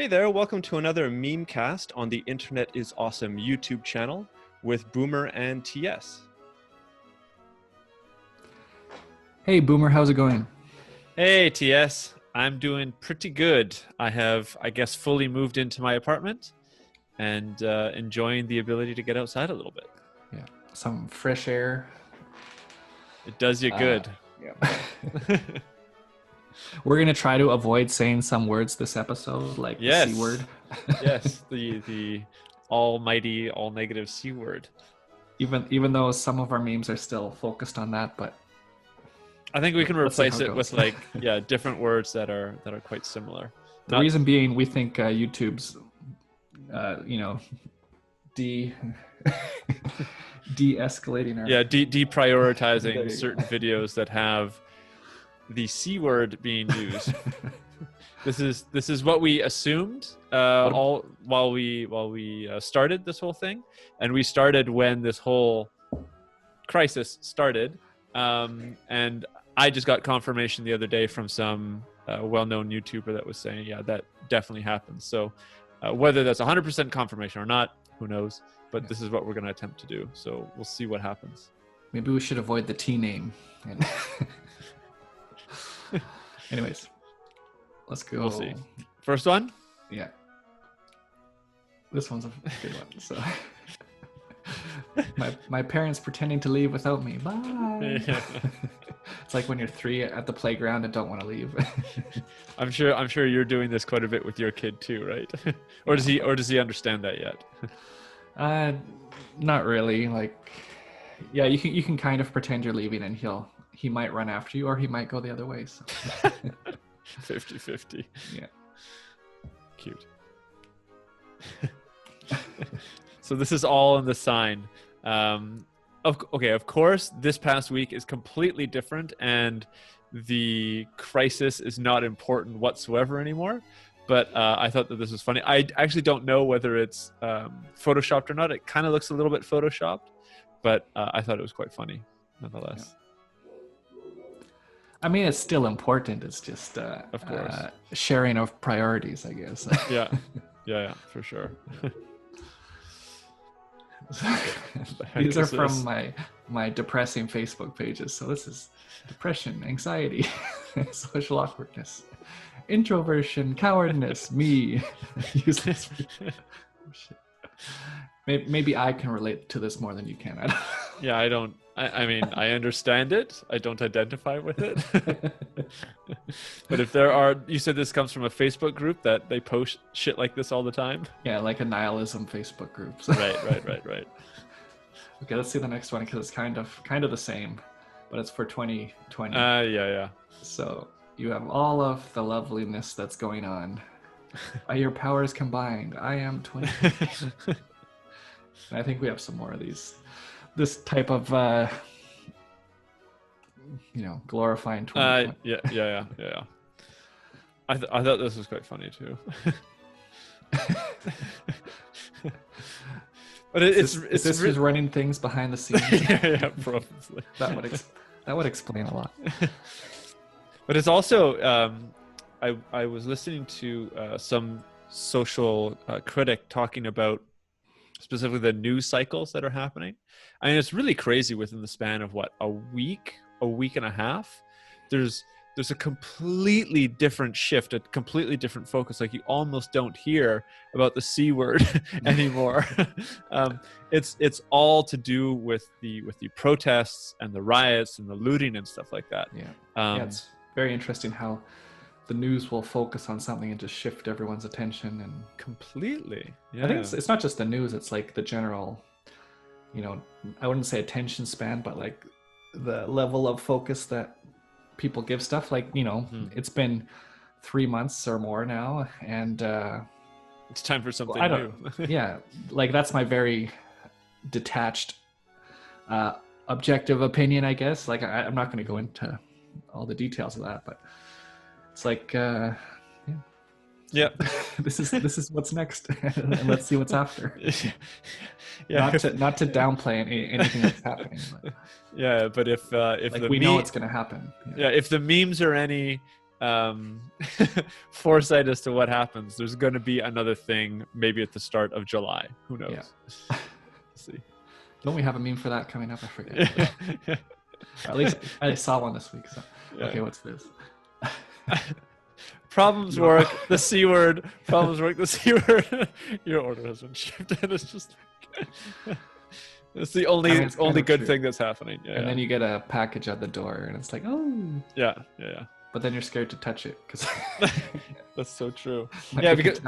Hey there, welcome to another MemeCast on the Internet is Awesome YouTube channel with Boomer and TS. Hey Boomer, how's it going? Hey TS, I'm doing pretty good. I have, I guess, fully moved into my apartment and enjoying the ability to get outside a little bit. Yeah, some fresh air. It does you good. Yeah. We're gonna try to avoid saying some words this episode, like Yes. the C word. Yes, the almighty, all negative C word. Even though some of our memes are still focused on that, but I think we can replace it with goes. different words that are quite similar. The reason being, we think YouTube's, de-escalating our deprioritizing certain videos that have the C word being used. This is what we assumed all while we started this whole thing, and we started when this whole crisis started, and I just got confirmation the other day from some well-known YouTuber that was saying, yeah, that definitely happens. So whether that's 100% confirmation or not, who knows? But this is what we're going to attempt to do. So we'll see what happens. Maybe we should avoid the T name. Anyways, let's go. We'll see. First one? Yeah. This one's a good one. So, my parents pretending to leave without me. Bye. It's like when you're 3 at the playground and don't want to leave. I'm sure you're doing this quite a bit with your kid too, right? Or does he understand that yet? Not really. Like, yeah, you can kind of pretend you're leaving, and he might run after you, or he might go the other way. So. 50-50. Yeah. Cute. So this is all in the sign. Of course, this past week is completely different, and the crisis is not important whatsoever anymore. But I thought that this was funny. I actually don't know whether it's photoshopped or not. It kind of looks a little bit photoshopped, but I thought it was quite funny nonetheless. Yeah. I mean, it's still important. It's just of course, sharing of priorities, I guess. yeah, for sure. These are from my depressing Facebook pages. So this is depression, anxiety, social awkwardness, introversion, cowardness, me. Useless. Maybe I can relate to this more than you can. Yeah, I don't. I mean, I understand it. I don't identify with it. But if there are, you said this comes from a Facebook group that they post shit like this all the time. Yeah, like a nihilism Facebook group. Right. Okay, let's see the next one, because it's kind of the same, but it's for 2020. Yeah. So you have all of the loveliness that's going on. By your powers combined, I am 20. And I think we have some more of these. This type of, glorifying 2020. Yeah. I thought this was quite funny too. But it's who's running things behind the scenes. yeah, probably. That would explain a lot. But it's also, I was listening to some social critic talking about specifically the news cycles that are happening. I mean, it's really crazy within the span of a week and a half. There's a completely different shift, a completely different focus. Like, you almost don't hear about the C word anymore. It's all to do with the protests and the riots and the looting and stuff like that. Yeah, it's very interesting how the news will focus on something and just shift everyone's attention. And completely. Yeah. I think it's not just the news. It's like the general, I wouldn't say attention span, but like the level of focus that people give stuff. Like, it's been 3 months or more now, and it's time for something new. Yeah, like that's my very detached, objective opinion, I guess. Like, I'm not going to go into all the details of that, but it's like, yeah. this is what's next, and let's see what's after. Yeah. Not to downplay anything that's happening. But yeah, but if like, we know it's going to happen. Yeah, if the memes are any foresight as to what happens. There's going to be another thing, maybe at the start of July. Who knows? Yeah. See. Don't we have a meme for that coming up? I forget. At least I saw one this week. So. Yeah. Okay, what's this? Problems work, the C word. Problems work, the C word. Your order has been shipped, and it's just. It's the only good thing that's happening. Yeah, and then you get a package at the door, and it's like, oh. Yeah. But then you're scared to touch it because. That's so true. Yeah, because.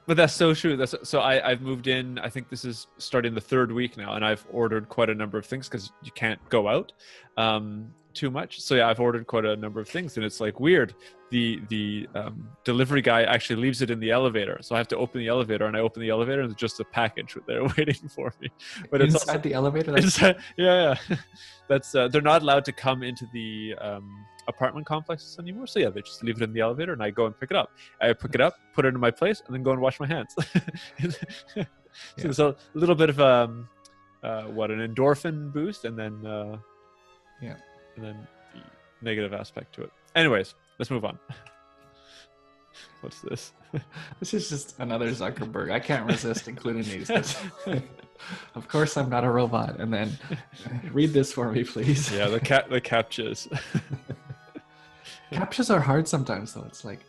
But that's so true. So I've moved in. I think this is starting the 3rd week now, and I've ordered quite a number of things because you can't go out too much. So yeah, I've ordered quite a number of things, and it's like weird. The delivery guy actually leaves it in the elevator, so I have to open the elevator, and I open the elevator, and it's just a package there waiting for me. But inside it's also, the elevator. Yeah. That's they're not allowed to come into the apartment complexes anymore. So yeah, they just leave it in the elevator, and I go and pick it up. I pick it up, put it in my place, and then go and wash my hands. So there's a little bit of an endorphin boost, and then and then the negative aspect to it. Anyways, let's move on. What's this? This is just another Zuckerberg. I can't resist including these. Of course, I'm not a robot. And then read this for me, please. Yeah, the captchas. Captchas are hard sometimes, though. It's like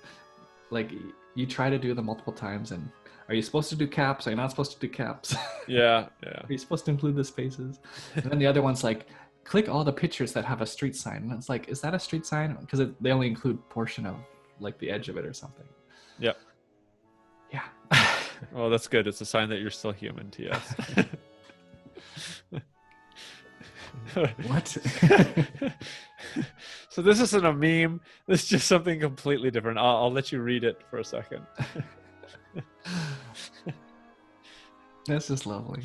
you try to do them multiple times, and are you supposed to do caps? Are you not supposed to do caps? Yeah. Are you supposed to include the spaces? And then the other one's like, click all the pictures that have a street sign. And it's like, is that a street sign? Because they only include portion of like the edge of it or something. Yeah. Yeah. Well, that's good. It's a sign that you're still human, TS. What? So this isn't a meme. This is just something completely different. I'll let you read it for a second. This is lovely.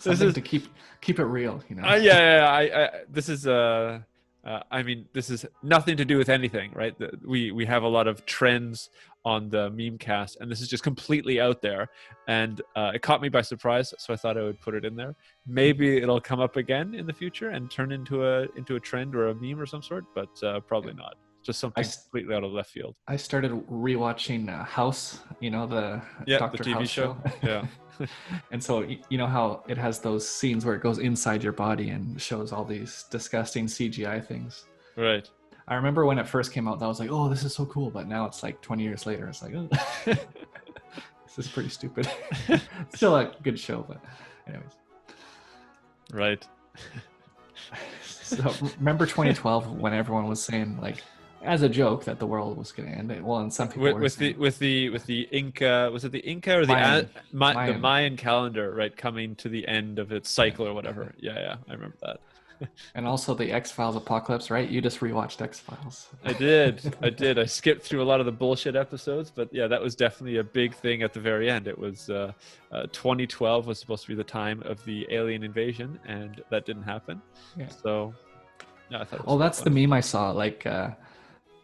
Something to keep it real, you know. Yeah. This is I mean, this is nothing to do with anything, right? We have a lot of trends on the MemeCast, and this is just completely out there. And it caught me by surprise, so I thought I would put it in there. Maybe it'll come up again in the future and turn into a trend or a meme or some sort, but probably not. Just something completely out of left field. I started rewatching House, you know, the Dr. the TV House show. Yeah. And so you know how it has those scenes where it goes inside your body and shows all these disgusting CGI things. Right. I remember when it first came out, I was like, oh, this is so cool. But now it's like 20 years later. It's like, oh, this is pretty stupid. Still a good show, but anyways. Right. So remember 2012 when everyone was saying like, as a joke that the world was going to end. Well, and some people with the Inca, was it the Inca or the Mayan calendar, right, coming to the end of its cycle or whatever. Yeah, I remember that. And also the X-Files apocalypse, right? You just rewatched X-Files. I did. I skipped through a lot of the bullshit episodes, but yeah, that was definitely a big thing at the very end. It was 2012 was supposed to be the time of the alien invasion, and that didn't happen. Yeah. So, yeah, I thought. Oh, that's the meme I saw.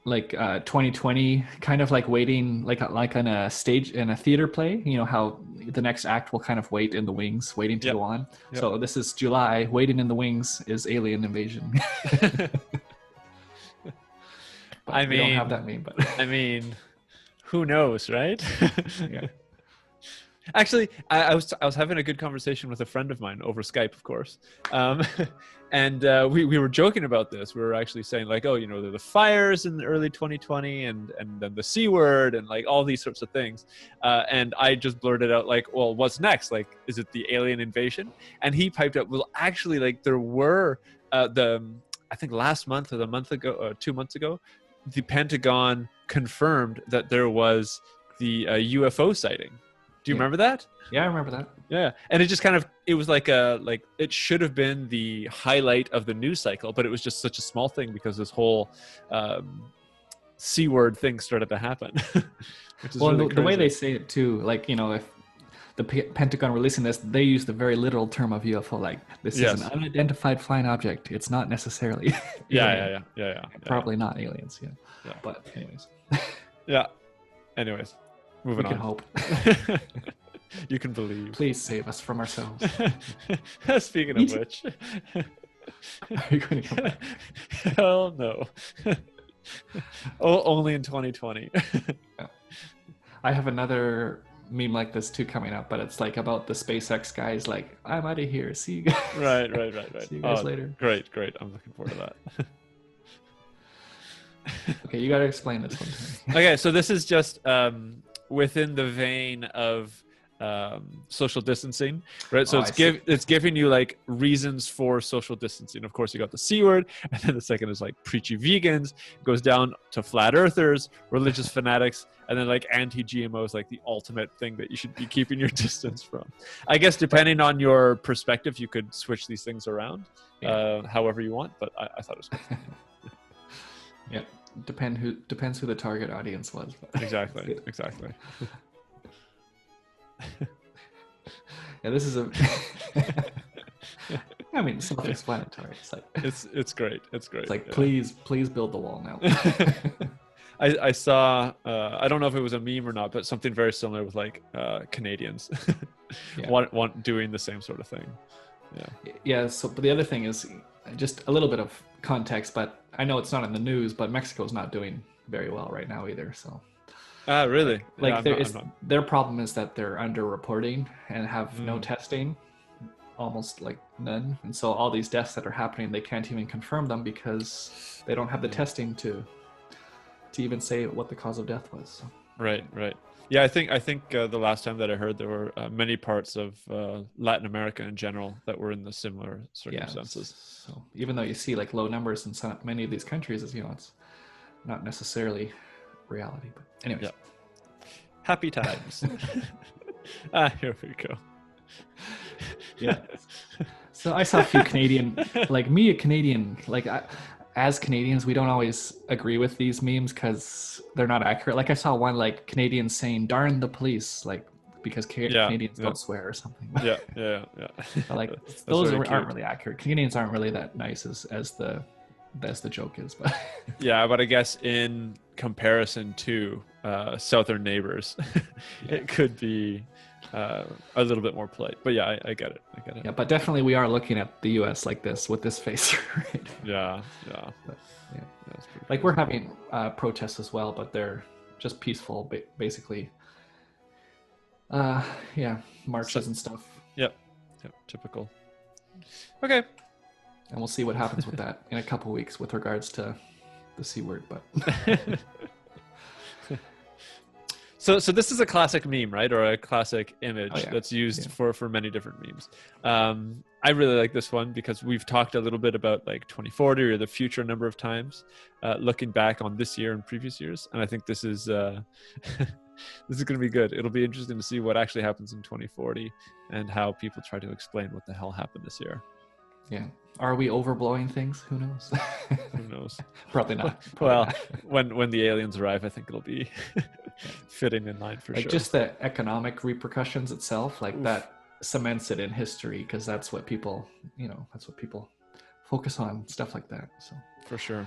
Like 2020, kind of like waiting, like on a stage in a theater play. You know how the next act will kind of wait in the wings, waiting to go on. Yep. So this is July. Waiting in the wings is alien invasion. I mean, we don't have that meme, but I mean, who knows, right? Yeah. Actually, I was having a good conversation with a friend of mine over Skype, of course, and we were joking about this. We were actually saying like, oh, you know, there are the fires in the early 2020, and then the C word, and like all these sorts of things. And I just blurted out like, well, what's next? Like, is it the alien invasion? And he piped up, well, actually, like there were I think last month or the month ago, or 2 months ago, the Pentagon confirmed that there was the UFO sighting. Do you remember that? Yeah, I remember that. Yeah. And it just kind of, it was like it should have been the highlight of the news cycle, but it was just such a small thing because this whole C word thing started to happen. Which is well, really the way they say it too, like, you know, if the Pentagon releasing this, they use the very literal term of UFO, like this is an unidentified flying object. It's not necessarily. Yeah. Probably not aliens. Yeah. But anyways. Yeah. Anyways. Moving on. We can hope. You can believe. Please save us from ourselves. Speaking of which. Are you going to come back? Hell no. Oh, only in 2020. Yeah. I have another meme like this too coming up, but it's like about the SpaceX guys. Like, I'm out of here. See you guys. Right. See you guys later. Great. I'm looking forward to that. Okay, you got to explain this one to me. Okay, so this is just within the vein of social distancing, right? So it's giving you like reasons for social distancing. Of course, you got the C word, and then the second is like preachy vegans. It goes down to flat earthers, religious fanatics, and then like anti-GMO is like the ultimate thing that you should be keeping your distance from. I guess depending on your perspective, you could switch these things around however you want, but I thought it was good. Yeah, depends who the target audience was. Exactly. Yeah, this is a. I mean, self-explanatory. It's like it's great. It's like please build the wall now. I saw I don't know if it was a meme or not, but something very similar with like Canadians want doing the same sort of thing. Yeah. So, but the other thing is just a little bit of context, but I know it's not in the news, but Mexico's not doing very well right now either. So. Really? Like their problem is that they're underreporting and have no testing, almost like none, and so all these deaths that are happening, they can't even confirm them because they don't have the testing to even say what the cause of death was. So. Right. Yeah, I think the last time that I heard, there were many parts of Latin America in general that were in the similar circumstances. So even though you see like low numbers in many of these countries, it's not necessarily reality. But anyways, happy times. Here we go. Yeah. So I saw a few Canadian, like me, a Canadian, like as Canadians, we don't always agree with these memes because they're not accurate. Like I saw one like Canadians saying "darn the police," like because Canadians don't swear or something. Yeah. But like those aren't really accurate. Canadians aren't really that nice as the joke is, but yeah, but I guess in comparison to southern neighbors, it could be a little bit more polite. But yeah, I get it. Yeah, but definitely we are looking at the U.S. like this with this face, right? Yeah. But, like we're having protests as well, but they're just peaceful, basically. Marches and stuff. Yep, typical. Okay. And we'll see what happens with that in a couple weeks with regards to the C word. But so this is a classic meme, right? Or a classic image that's used for many different memes. I really like this one because we've talked a little bit about like 2040 or the future a number of times, looking back on this year and previous years. And I think this is this is going to be good. It'll be interesting to see what actually happens in 2040 and how people try to explain what the hell happened this year. Yeah. Are we overblowing things? Who knows? Who knows? Probably not. When the aliens arrive, I think it'll be fitting in line for sure. Just the economic repercussions itself, like that cements it in history because that's what people, focus on, stuff like that. So for sure.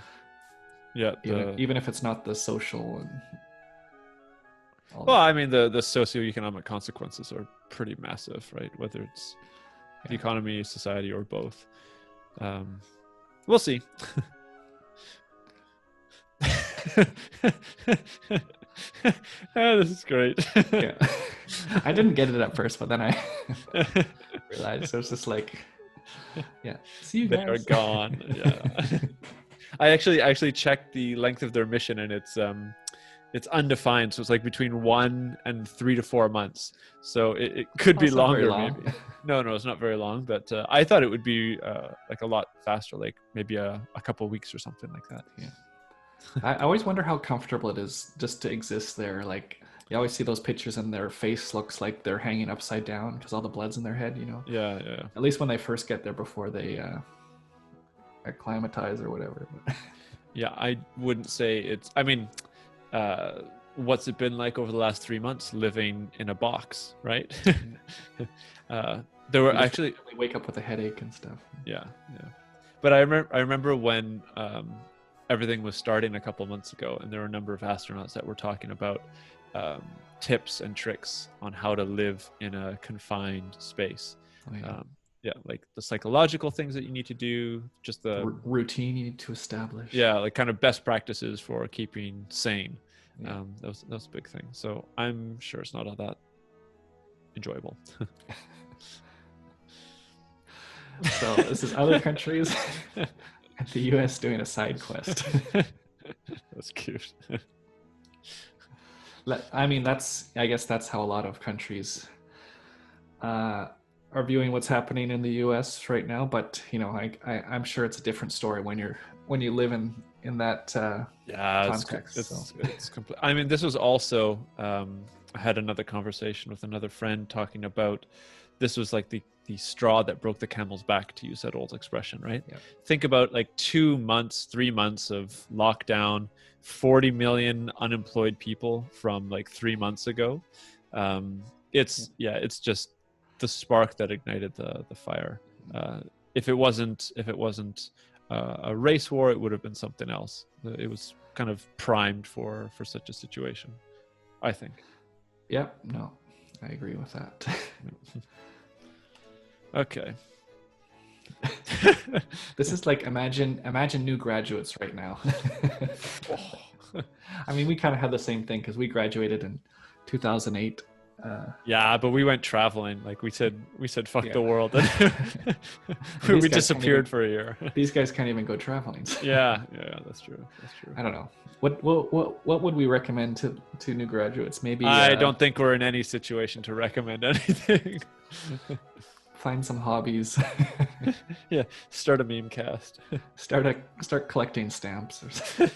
Yeah. Even if it's not the social and I mean, the socioeconomic consequences are pretty massive, right? Whether it's the economy, society, or both. We'll see. This is great. Yeah. I didn't get it at first, but then I realized it was just like, see you guys. They're gone. Yeah. I actually checked the length of their mission, and it's undefined, so it's like between 1 and 3 to 4 months. So it could be longer, maybe. No, it's not very long. But I thought it would be like a lot faster, like maybe a couple of weeks or something like that. Yeah. I always wonder how comfortable it is just to exist there. Like you always see those pictures, and their face looks like they're hanging upside down because all the blood's in their head. Yeah. At least when they first get there before they acclimatize or whatever. Yeah, I wouldn't say it's. I mean. What's it been like over the last 3 months living in a box, right? There were actually wake up with a headache and stuff. Yeah. But I remember when everything was starting a couple months ago, and there were a number of astronauts that were talking about tips and tricks on how to live in a confined space. yeah, like the psychological things that you need to do, just the routine you need to establish. Yeah, like kind of best practices for keeping sane. Yeah. Those big things. So I'm sure it's not all that enjoyable. So this is other countries and the US doing a side quest. That's cute. I mean, I guess that's how a lot of countries are viewing what's happening in the US right now. But you know, I'm sure it's a different story when you live in that context. It's complete. I mean, this was also I had another conversation with another friend talking about this was like the straw that broke the camel's back, to use that old expression, right? Yeah. Think about like 2 months, 3 months of lockdown, 40 million unemployed people from like 3 months ago. It's just the spark that ignited the fire. If it wasn't a race war, it would have been something else. It was kind of primed for such a situation, I think. Yeah, no, I agree with that. Okay. This is like imagine new graduates right now. I mean, we kind of had the same thing because we graduated in 2008. Yeah, but we went traveling. Like we said fuck the world. We we disappeared for a year. These guys can't even go traveling. Yeah, that's true. I don't know. What would we recommend to new graduates? Maybe I don't think we're in any situation to recommend anything. Find some hobbies. Yeah, start a MemeCast. Start collecting stamps or something.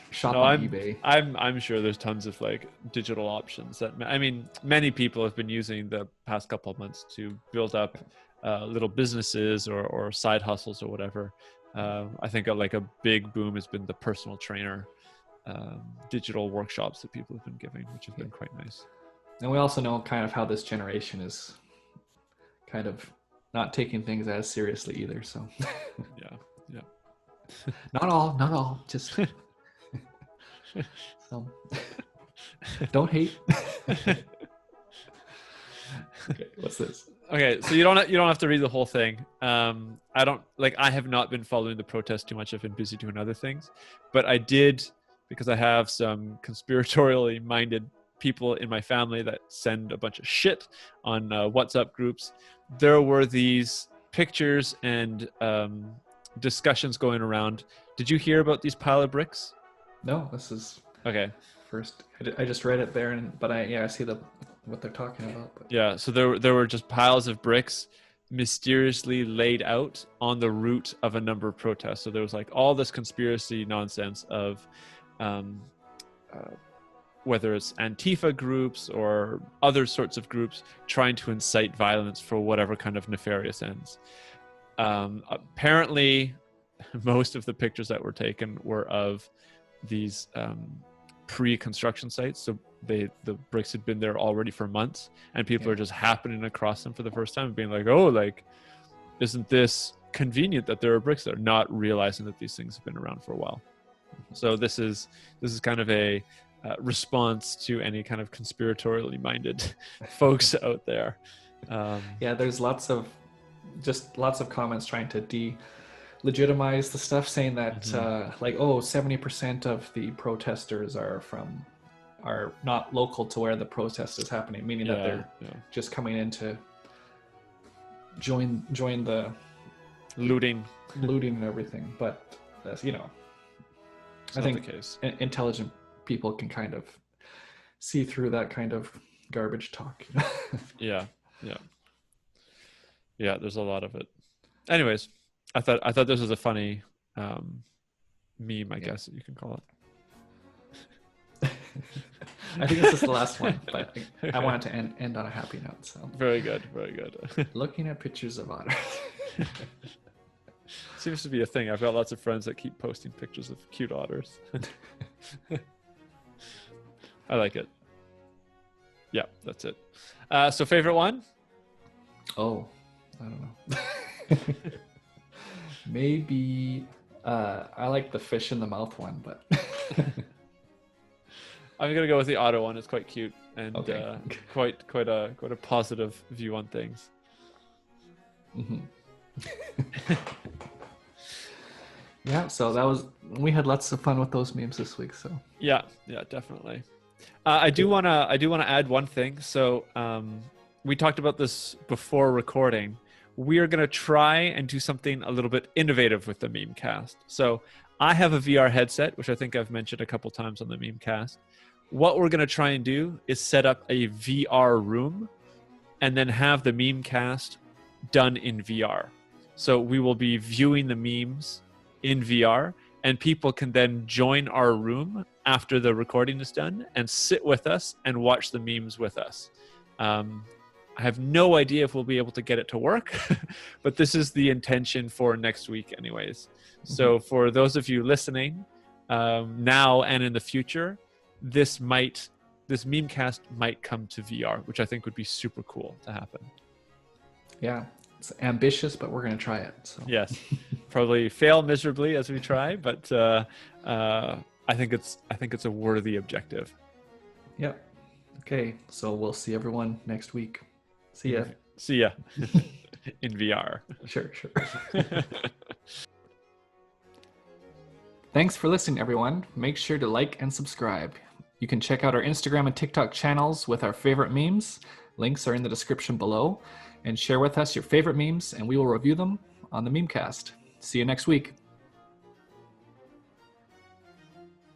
Shop on eBay. I'm sure there's tons of like digital options that, I mean, many people have been using the past couple of months to build up little businesses or side hustles or whatever. I think like a big boom has been the personal trainer digital workshops that people have been giving, which have been quite nice. And we also know kind of how this generation is kind of not taking things as seriously either. So yeah. Not all, just some. Don't hate. Okay, what's this? Okay, so you don't have to read the whole thing. I have not been following the protest too much. I've been busy doing other things, but I did, because I have some conspiratorially minded people in my family that send a bunch of shit on WhatsApp groups. There were these pictures and discussions going around. Did you hear about these pile of bricks? No, this is okay. First, I just read it there, but I see what they're talking about. But. Yeah, so there were just piles of bricks mysteriously laid out on the route of a number of protests. So there was like all this conspiracy nonsense of whether it's Antifa groups or other sorts of groups trying to incite violence for whatever kind of nefarious ends. Apparently, most of the pictures that were taken were of these pre-construction sites. So the bricks had been there already for months, and people are just happening across them for the first time and being like, oh, like, isn't this convenient that there are bricks there? Not realizing that these things have been around for a while. So this is kind of a response to any kind of conspiratorially minded folks out there. There's lots of comments trying to legitimize the stuff, saying that 70% of the protesters are not local to where the protest is happening, meaning that they're just coming in to join the looting and everything. But that's, I think the case. Intelligent people can kind of see through that kind of garbage talk. Yeah, there's a lot of it. Anyways, I thought this was a funny meme, I guess you can call it. I think this is the last one, but I wanted to end on a happy note. So very good. Looking at pictures of otters. Seems to be a thing. I've got lots of friends that keep posting pictures of cute otters. I like it. Yeah, that's it. So favorite one? Oh, I don't know. Maybe I like the fish in the mouth one, but I'm gonna go with the otter one. It's quite cute and okay. quite a positive view on things. Yeah, so we had lots of fun with those memes this week. So Yeah, definitely. I do wanna add one thing. So we talked about this before recording. We are gonna try and do something a little bit innovative with the MemeCast. So I have a VR headset, which I think I've mentioned a couple times on the MemeCast. What we're gonna try and do is set up a VR room and then have the MemeCast done in VR. So we will be viewing the memes in VR, and people can then join our room after the recording is done and sit with us and watch the memes with us. I have no idea if we'll be able to get it to work, but this is the intention for next week anyways. So for those of you listening now and in the future, this MemeCast might come to VR, which I think would be super cool to happen. Yeah, it's ambitious, but we're going to try it. So. Yes, probably fail miserably as we try, but I think it's a worthy objective. Yep. Okay, so we'll see everyone next week. See ya. See ya in VR. Sure. Thanks for listening, everyone. Make sure to like and subscribe. You can check out our Instagram and TikTok channels with our favorite memes. Links are in the description below. And share with us your favorite memes, and we will review them on the MemeCast. See you next week.